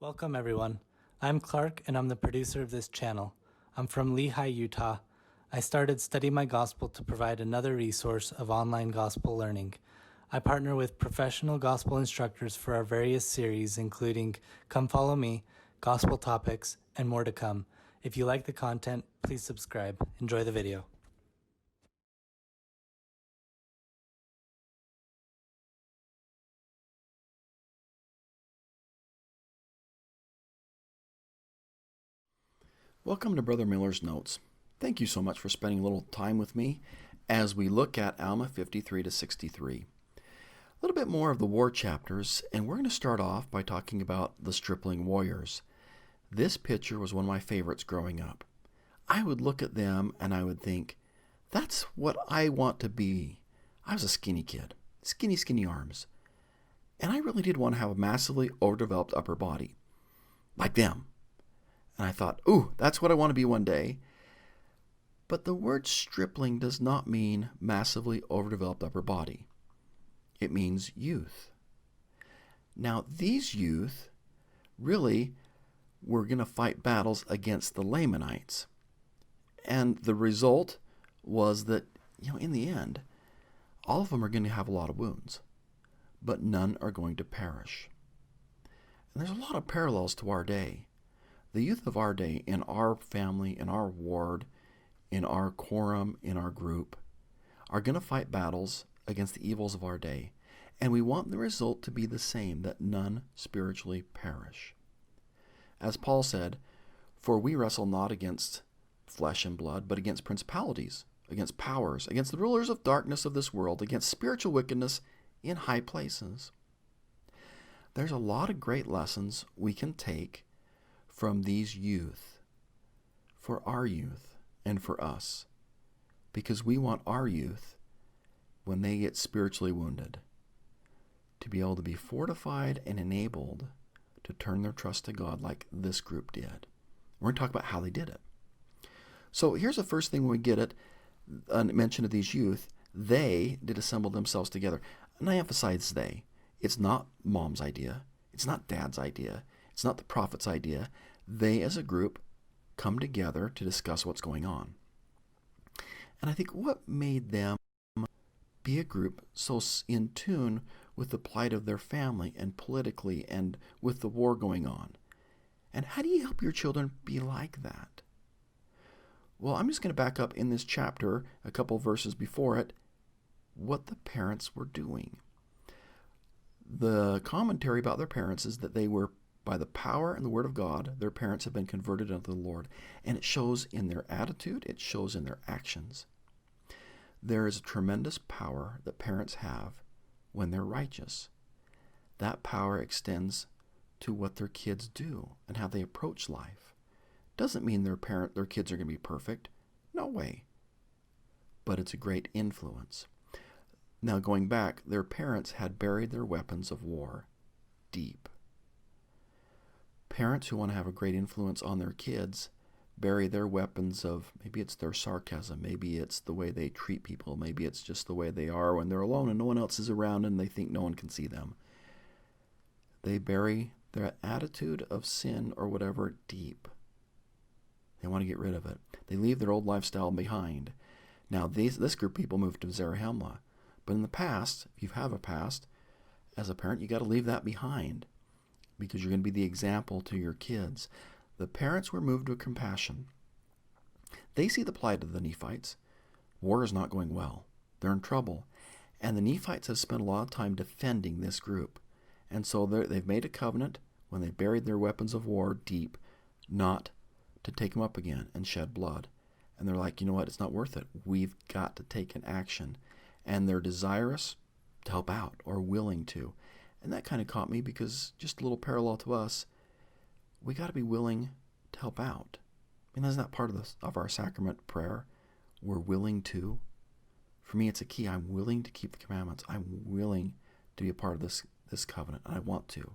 Welcome everyone. I'm Clark and I'm the producer of this channel. I'm from Lehi, Utah. I started Study My Gospel to provide another resource of online gospel learning. I partner with professional gospel instructors for our various series, including Come Follow Me, Gospel Topics, and more to come. If you like the content, please subscribe. Enjoy the video. Welcome to Brother Miller's Notes. Thank you so much for spending a little time with me as we look at Alma 53 to 63. A little bit more of the war chapters, and we're going to start off by talking about the stripling warriors. This picture was one of my favorites growing up. I would look at them and I would think, that's what I want to be. I was a skinny kid, skinny arms. And I really did want to have a massively overdeveloped upper body, like them. And I thought, ooh, that's what I want to be one day. But the word stripling does not mean massively overdeveloped upper body. It means youth. Now, these youth really were going to fight battles against the Lamanites. And the result was that, in the end, all of them are going to have a lot of wounds, but none are going to perish. And there's a lot of parallels to our day. The youth of our day, in our family, in our ward, in our quorum, in our group, are going to fight battles against the evils of our day. And we want the result to be the same, that none spiritually perish. As Paul said, for we wrestle not against flesh and blood, but against principalities, against powers, against the rulers of darkness of this world, against spiritual wickedness in high places. There's a lot of great lessons we can take from these youth, for our youth and for us, because we want our youth, when they get spiritually wounded, to be able to be fortified and enabled to turn their trust to God like this group did. We're going to talk about how they did it. So here's the first thing when we get it, a mention of these youth. They did assemble themselves together. And I emphasize they. It's not mom's idea. It's not dad's idea. It's not the prophet's idea. They, as a group, come together to discuss what's going on. And I think what made them be a group so in tune with the plight of their family and politically and with the war going on? And how do you help your children be like that? Well, I'm just going to back up in this chapter, a couple verses before it, what the parents were doing. The commentary about their parents is that they were, by the power and the word of God, their parents have been converted unto the Lord. And it shows in their attitude, it shows in their actions. There is a tremendous power that parents have when they're righteous. That power extends to what their kids do and how they approach life. Doesn't mean their kids are going to be perfect. No way. But it's a great influence. Now, going back, their parents had buried their weapons of war deep. Parents who want to have a great influence on their kids bury their weapons of, maybe it's their sarcasm, maybe it's the way they treat people, maybe it's just the way they are when they're alone and no one else is around and they think no one can see them. They bury their attitude of sin or whatever deep. They want to get rid of it. They leave their old lifestyle behind. Now, this group of people moved to Zarahemla. But in the past, if you have a past, as a parent, you got to leave that behind, because you're going to be the example to your kids. The parents were moved with compassion. They see the plight of the Nephites. War is not going well. They're in trouble. And the Nephites have spent a lot of time defending this group. And so they've made a covenant when they buried their weapons of war deep, not to take them up again and shed blood. And they're like, you know what, it's not worth it. We've got to take an action. And they're desirous to help out or willing to. And that kind of caught me, because just a little parallel to us, we got to be willing to help out. I mean, isn't that part of our sacrament prayer? We're willing to. For me, it's a key. I'm willing to keep the commandments. I'm willing to be a part of this covenant, and I want to.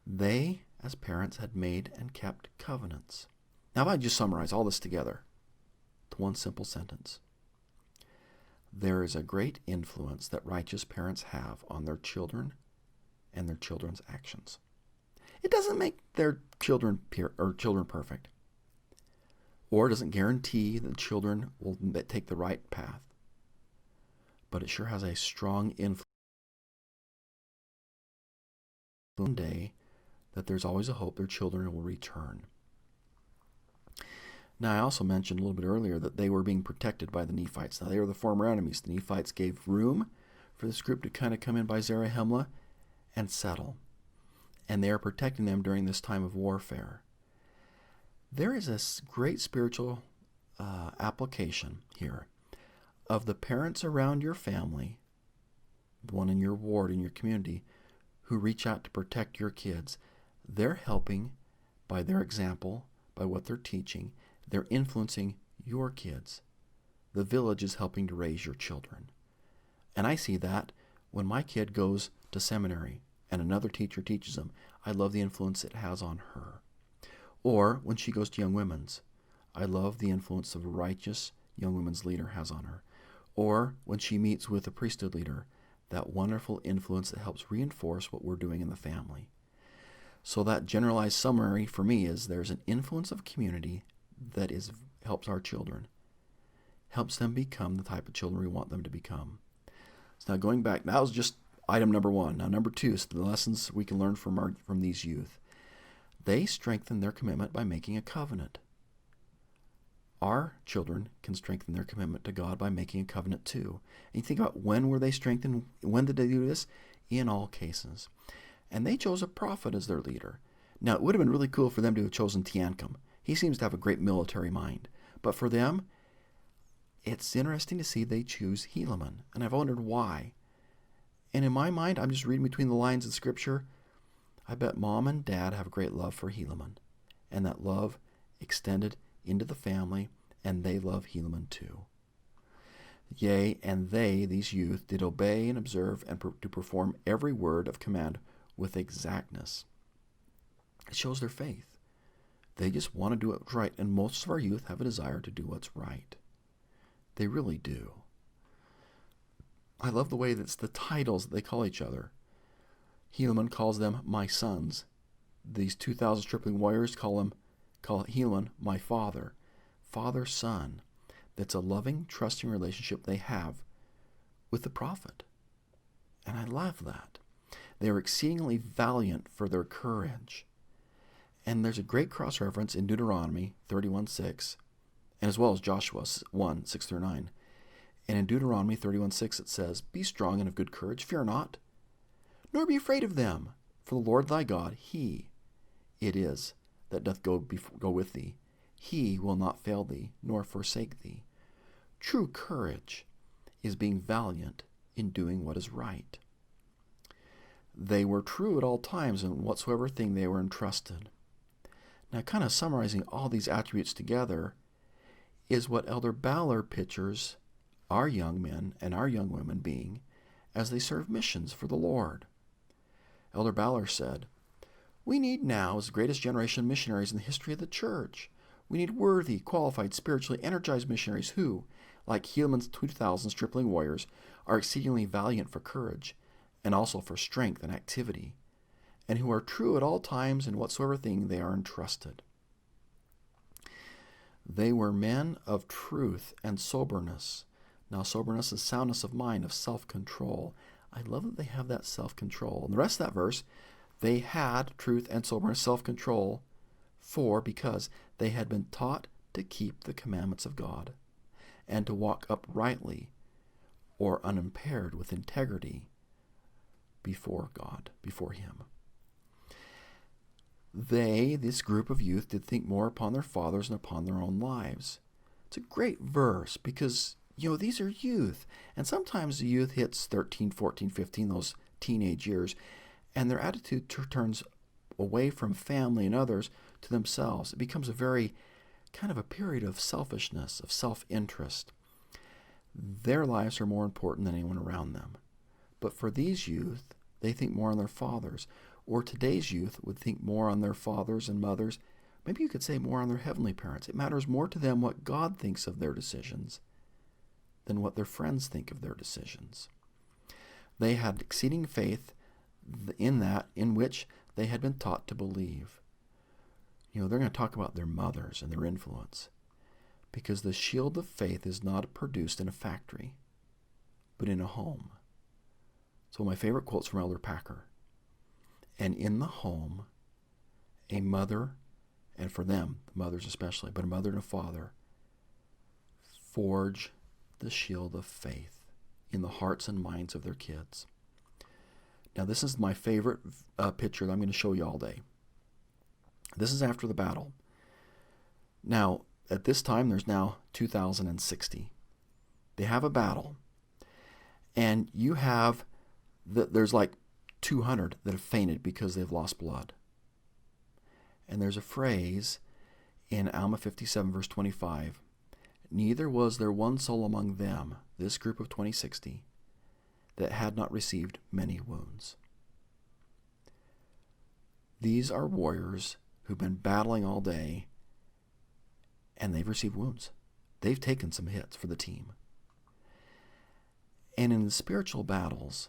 They, as parents, had made and kept covenants. Now, if I just summarize all this together to one simple sentence. There is a great influence that righteous parents have on their children and their children's actions. It doesn't make their children children perfect, or doesn't guarantee that children will take the right path. But it sure has a strong influence one day that there's always a hope their children will return. Now, I also mentioned a little bit earlier that they were being protected by the Nephites. Now, they were the former enemies. The Nephites gave room for this group to kind of come in by Zarahemla and settle. And they are protecting them during this time of warfare. There is a great spiritual application here of the parents around your family, the one in your ward, in your community, who reach out to protect your kids. They're helping by their example, by what they're teaching. They're influencing your kids. The village is helping to raise your children. And I see that when my kid goes to seminary and another teacher teaches them. I love the influence it has on her. Or when she goes to Young Women's, I love the influence of a righteous Young Women's leader has on her. Or when she meets with a priesthood leader, that wonderful influence that helps reinforce what we're doing in the family. So that generalized summary for me is there's an influence of community that helps our children, helps them become the type of children we want them to become. So now going back, that was just item number one. Now number two is the lessons we can learn from these youth. They strengthen their commitment by making a covenant. Our children can strengthen their commitment to God by making a covenant too. And you think about when were they strengthened? When did they do this? In all cases. And they chose a prophet as their leader. Now, it would have been really cool for them to have chosen Teancum. He seems to have a great military mind. But for them, it's interesting to see they choose Helaman. And I've wondered why. And in my mind, I'm just reading between the lines of Scripture. I bet Mom and Dad have a great love for Helaman. And that love extended into the family, and they love Helaman too. Yea, and they, these youth, did obey and observe and to perform every word of command with exactness. It shows their faith. They just want to do what's right, and most of our youth have a desire to do what's right. They really do. I love the way that's the titles that they call each other. Helaman calls them my sons. These 2,000 stripling warriors call Helaman my father. Father-son. That's a loving, trusting relationship they have with the prophet. And I love that. They are exceedingly valiant for their courage. And there's a great cross-reference in Deuteronomy 31:6, and as well as Joshua 1:6-9. And in Deuteronomy 31:6 it says, Be strong and of good courage, fear not, nor be afraid of them, for the Lord thy God, He it is that doth go with thee. He will not fail thee, nor forsake thee. True courage is being valiant in doing what is right. They were true at all times in whatsoever thing they were entrusted. Now, kind of summarizing all these attributes together is what Elder Ballard pictures our young men and our young women being as they serve missions for the Lord. Elder Ballard said, We need now, as the greatest generation of missionaries in the history of the church, we need worthy, qualified, spiritually energized missionaries who, like Helaman's 2,000 stripling warriors, are exceedingly valiant for courage and also for strength and activity, and who are true at all times in whatsoever thing they are entrusted. They were men of truth and soberness. Now, soberness is soundness of mind, of self-control. I love that they have that self-control. And the rest of that verse, they had truth and soberness, self-control, because they had been taught to keep the commandments of God and to walk uprightly or unimpaired with integrity before God, before Him. They, this group of youth, did think more upon their fathers and upon their own lives. It's a great verse because, these are youth. And sometimes the youth hits 13, 14, 15, those teenage years, and their attitude turns away from family and others to themselves. It becomes a very kind of a period of selfishness, of self-interest. Their lives are more important than anyone around them. But for these youth, they think more on their fathers. Or today's youth would think more on their fathers and mothers. Maybe you could say more on their heavenly parents. It matters more to them what God thinks of their decisions than what their friends think of their decisions. They had exceeding faith in which they had been taught to believe. They're going to talk about their mothers and their influence, because the shield of faith is not produced in a factory, but in a home. So my favorite quote's from Elder Packer. And in the home, a mother, and for them, the mothers especially, but a mother and a father, forge the shield of faith in the hearts and minds of their kids. Now, this is my favorite picture that I'm going to show you all day. This is after the battle. Now, at this time, there's now 2,060. They have a battle, and you have, there's like 200 that have fainted because they've lost blood. And there's a phrase in Alma 57, verse 25, neither was there one soul among them, this group of 2060, that had not received many wounds. These are warriors who've been battling all day, and they've received wounds. They've taken some hits for the team. And in the spiritual battles,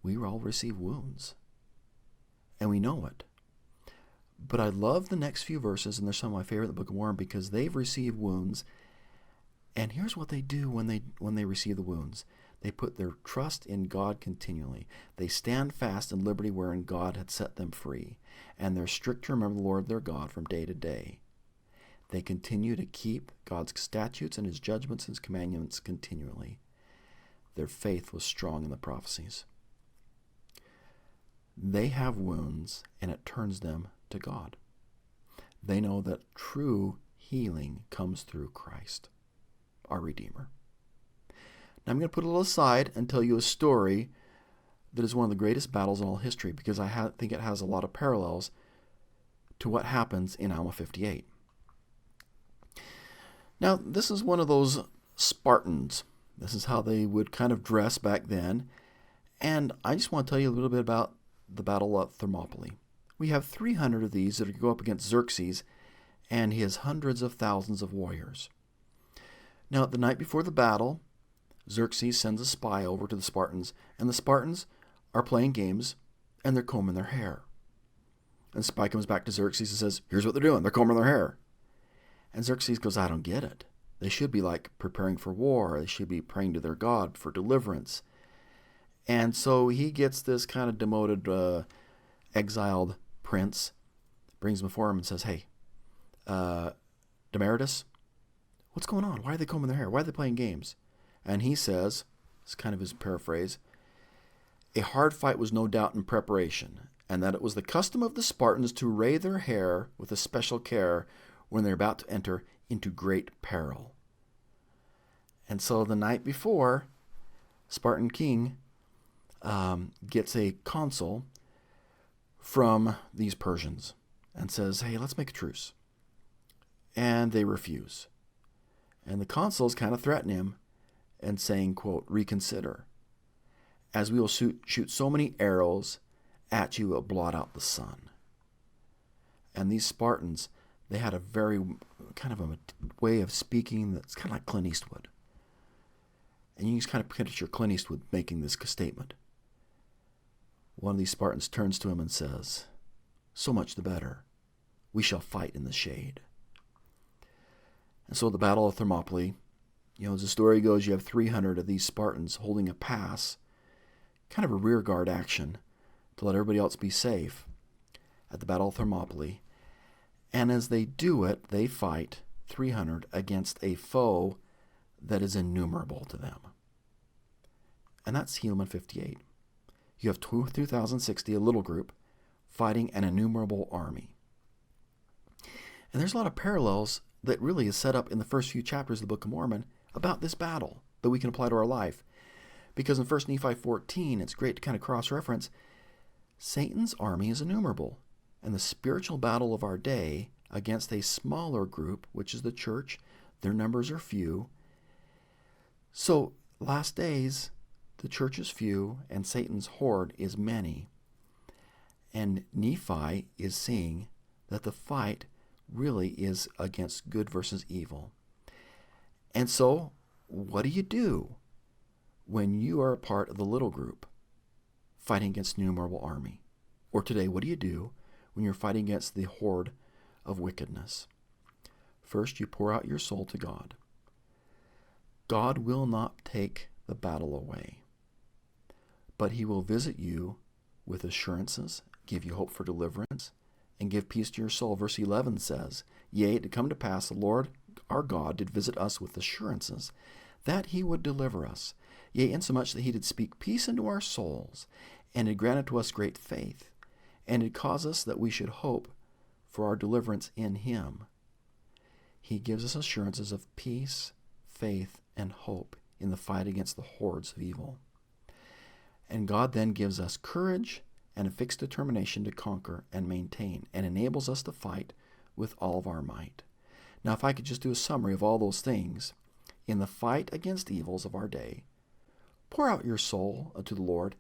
we all receive wounds, and we know it. But I love the next few verses, and they're some of my favorite in the Book of Mormon, because they've received wounds. And here's what they do when they receive the wounds. They put their trust in God continually. They stand fast in liberty wherein God had set them free. And they're strict to remember the Lord their God from day to day. They continue to keep God's statutes and his judgments and his commandments continually. Their faith was strong in the prophecies. They have wounds, and it turns them to God. They know that true healing comes through Christ, our Redeemer. Now I'm going to put a little aside and tell you a story that is one of the greatest battles in all history, because I think it has a lot of parallels to what happens in Alma 58. Now, this is one of those Spartans. This is how they would kind of dress back then. And I just want to tell you a little bit about the Battle of Thermopylae. We have 300 of these that go up against Xerxes, and he has hundreds of thousands of warriors. Now, the night before the battle, Xerxes sends a spy over to the Spartans, and the Spartans are playing games, and they're combing their hair. And the spy comes back to Xerxes and says, here's what they're doing. They're combing their hair. And Xerxes goes, I don't get it. They should be like preparing for war. They should be praying to their God for deliverance. And so he gets this kind of demoted, exiled prince, brings him before him and says, hey, Demaratus, what's going on? Why are they combing their hair? Why are they playing games? And he says, it's kind of his paraphrase, a hard fight was no doubt in preparation, and that it was the custom of the Spartans to array their hair with a special care when they're about to enter into great peril. And so the night before, Spartan king gets a consul from these Persians and says, hey, let's make a truce. And they refuse. And the consuls kind of threaten him and saying, quote, reconsider, as we will shoot so many arrows at you, it will blot out the sun. And these Spartans, they had a very kind of a way of speaking that's kind of like Clint Eastwood. And you can just kind of picture Clint Eastwood making this statement. One of these Spartans turns to him and says, so much the better. We shall fight in the shade. And so the Battle of Thermopylae, as the story goes, you have 300 of these Spartans holding a pass, kind of a rear guard action to let everybody else be safe at the Battle of Thermopylae. And as they do it, they fight 300 against a foe that is innumerable to them. And that's Helaman 58. You have 2,060, a little group, fighting an innumerable army. And there's a lot of parallels that really is set up in the first few chapters of the Book of Mormon about this battle that we can apply to our life. Because in 1 Nephi 14, it's great to kind of cross-reference, Satan's army is innumerable. And the spiritual battle of our day against a smaller group, which is the church, their numbers are few. So, last days, the church is few, and Satan's horde is many. And Nephi is seeing that the fight really is against good versus evil. And so, what do you do when you are a part of the little group fighting against an innumerable army? Or today, what do you do when you're fighting against the horde of wickedness. First, you pour out your soul to God. God will not take the battle away, but he will visit you with assurances, give you hope for deliverance, and give peace to your soul. Verse 11 says, Yea, it did come to pass, the Lord our God did visit us with assurances, that he would deliver us. Yea, insomuch that he did speak peace into our souls, and did grant unto us great faith, and did cause us that we should hope for our deliverance in him. He gives us assurances of peace, faith, and hope in the fight against the hordes of evil. And God then gives us courage and a fixed determination to conquer and maintain, and enables us to fight with all of our might. Now, if I could just do a summary of all those things, in the fight against evils of our day, pour out your soul unto the Lord,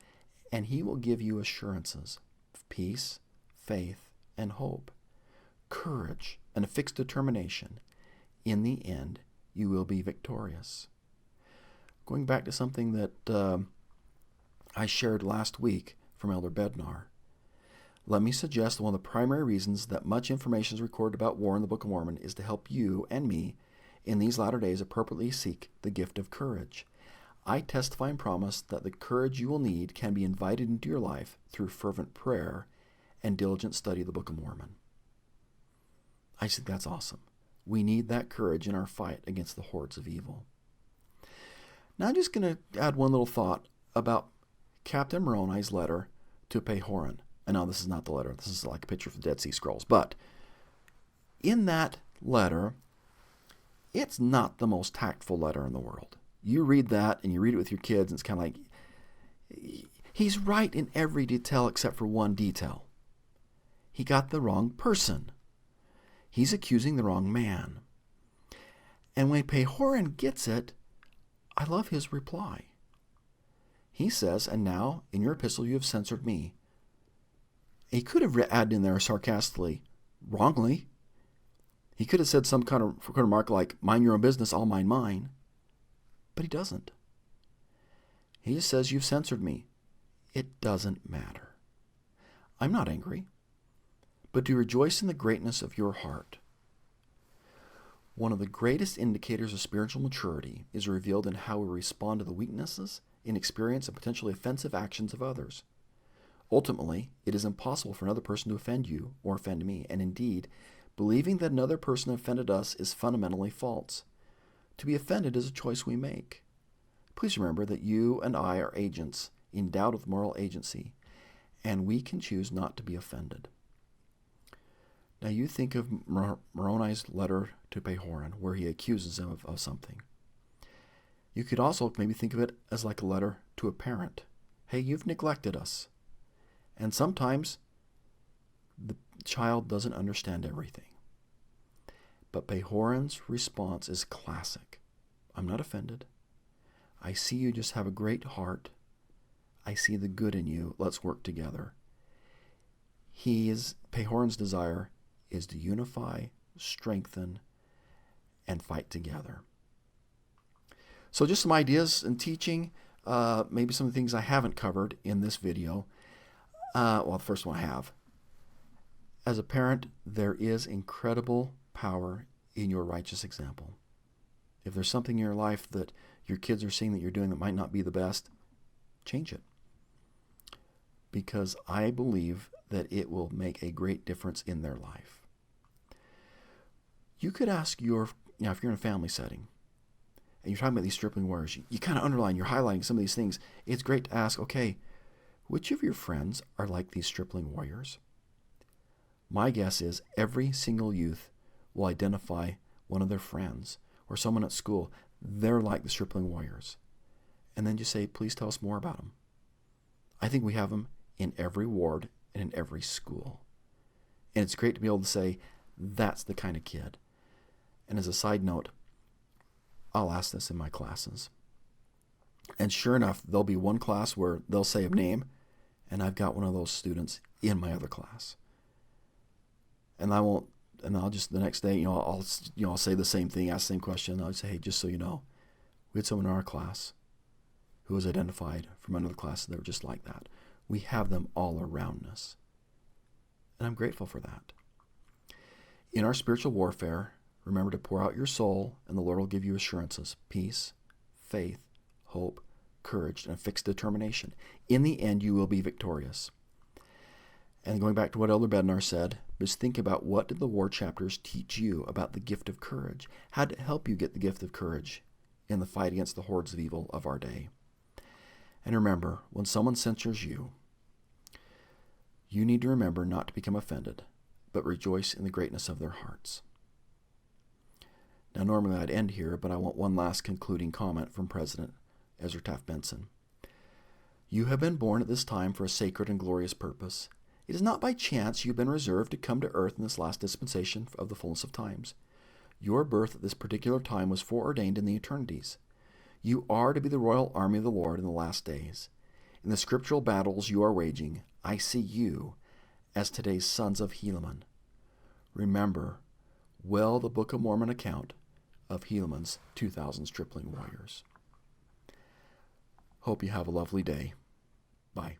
and he will give you assurances of peace, faith, and hope, courage, and a fixed determination. In the end, you will be victorious. Going back to something that I shared last week from Elder Bednar, let me suggest that one of the primary reasons that much information is recorded about war in the Book of Mormon is to help you and me in these latter days appropriately seek the gift of courage. I testify and promise that the courage you will need can be invited into your life through fervent prayer and diligent study of the Book of Mormon. I think that's awesome. We need that courage in our fight against the hordes of evil. Now I'm just going to add one little thought about Captain Moroni's letter to Pahoran. And now this is not the letter. This is like a picture of the Dead Sea Scrolls. But in that letter, it's not the most tactful letter in the world. You read that and you read it with your kids, and it's kind of like, he's right in every detail except for one detail. He got the wrong person. He's accusing the wrong man. And when Pahoran gets it, I love his reply. He says, and now in your epistle you have censored me. He could have added in there sarcastically, wrongly. He could have said some kind of remark like, mind your own business, I'll mind mine. But he doesn't. He just says, you've censored me. It doesn't matter. I'm not angry, but do rejoice in the greatness of your heart. One of the greatest indicators of spiritual maturity is revealed in how we respond to the weaknesses, inexperience, and potentially offensive actions of others. Ultimately, it is impossible for another person to offend you or offend me, and indeed, believing that another person offended us is fundamentally false. To be offended is a choice we make. Please remember that you and I are agents endowed with moral agency, and we can choose not to be offended. Now you think of Moroni's letter to Pahoran, where he accuses him of something. You could also maybe think of it as like a letter to a parent. Hey, you've neglected us. And sometimes the child doesn't understand everything. But Pahoran's response is classic. I'm not offended. I see you just have a great heart. I see the good in you. Let's work together. Pahoran's desire is to unify, strengthen, and fight together. So just some ideas in teaching, maybe some of the things I haven't covered in this video. The first one I have. As a parent, there is incredible power in your righteous example. If there's something in your life that your kids are seeing that you're doing that might not be the best, change it. Because I believe that it will make a great difference in their life. You could ask if you're in a family setting, and you're talking about these stripling warriors, you kind of underline, you're highlighting some of these things. It's great to ask, okay, which of your friends are like these stripling warriors? My guess is every single youth will identify one of their friends or someone at school. They're like the stripling warriors. And then just say, please tell us more about them. I think we have them in every ward and in every school. And it's great to be able to say, that's the kind of kid. And as a side note, I'll ask this in my classes. And sure enough, there'll be one class where they'll say a name, and I've got one of those students in my other class. And I'll just the next day, I'll say the same thing, ask the same question. I'll say, hey, just so you know, we had someone in our class who was identified from another class that were just like that. We have them all around us. and I'm grateful for that. In our spiritual warfare, remember to pour out your soul, and the Lord will give you assurances, peace, faith, hope, courage, and a fixed determination. In the end, you will be victorious. And going back to what Elder Bednar said, just think about, what did the war chapters teach you about the gift of courage? How did it help you get the gift of courage in the fight against the hordes of evil of our day? And remember, when someone censures you, you need to remember not to become offended, but rejoice in the greatness of their hearts. Now, normally I'd end here, but I want one last concluding comment from President Ezra Taft Benson. You have been born at this time for a sacred and glorious purpose. It is not by chance you have been reserved to come to earth in this last dispensation of the fullness of times. Your birth at this particular time was foreordained in the eternities. You are to be the royal army of the Lord in the last days. In the scriptural battles you are waging, I see you as today's sons of Helaman. Remember well the Book of Mormon account of Helaman's 2,000 stripling warriors. Hope you have a lovely day. Bye.